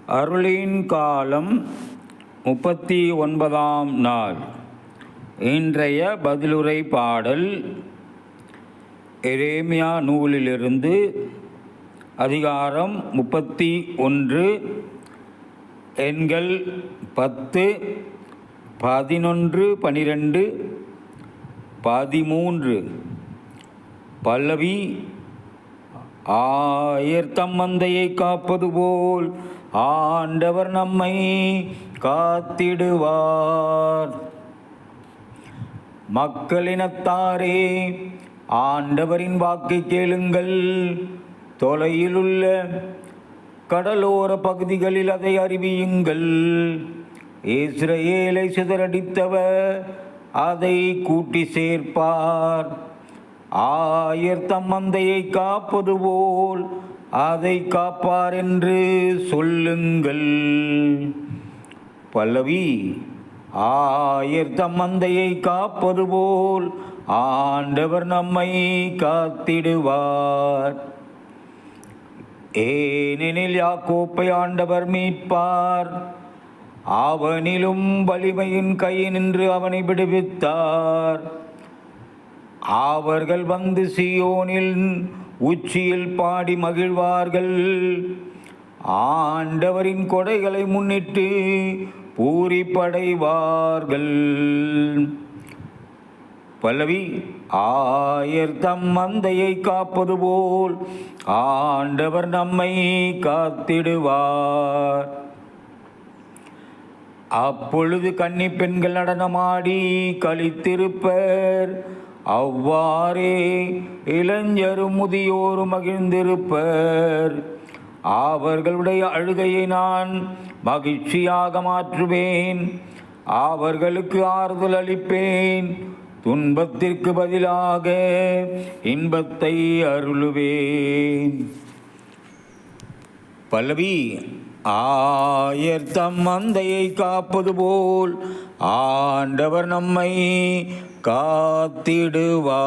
அருளின் காலம் 39ஆம் நாள். இன்றைய பதிலுரை பாடல் எரேமியா நூலிலிருந்து அதிகாரம் 31 எண்கள் 10, 11, 12, 13. பல்லவி. ஆயர்தம் மந்தையை காப்பது போல் ஆண்டவர் நம்மை காத்திடுவார். மக்களினத்தாரே, ஆண்டவரின் வாக்கை கேளுங்கள். தொலையிலுள்ள கடலோர பகுதிகளில் அதை அறிவியுங்கள். இஸ்ரவேலை சிதறடித்தவர் அதை கூட்டி சேர்ப்பார். ஆயர்தம் மந்தையை காப்பது போல் அதை காப்பார் என்று சொல்லுங்கள். பல்லவி. ஆயர்தம் மந்தையை காப்பது போல் ஆண்டவர் நம்மை காத்திடுவார். ஏனெனில் யாக்கோப்பை ஆண்டவர் மீட்பார். அவனிலும் வலிமையின் கையினின்று அவனை விடுவித்தார். அவர்கள் வந்து சீயோனில் உச்சியில் பாடி மகிழ்வார்கள். ஆண்டவரின் கொடைகளை முன்னிட்டு பூரிப்படைவார்கள். பல்லவி. ஆயர்தம் மந்தையை காப்பது போல் ஆண்டவர் நம்மை காத்திடுவார். அப்பொழுது கன்னி பெண்கள் நடனமாடி களித்திருப்பர். அவ்வாறே இளைஞரும் முதியோரும் மகிழ்ந்திருப்பர். அவர்களுடைய அழுகையை நான் மகிழ்ச்சியாக மாற்றுவேன். அவர்களுக்கு ஆறுதல் அளிப்பேன். துன்பத்திற்கு பதிலாக இன்பத்தை அருளுவேன். பல்லவி. ஆயர்தம் மந்தையை காப்பது போல் ஆண்டவர் நம்மை காத்திடுவார்.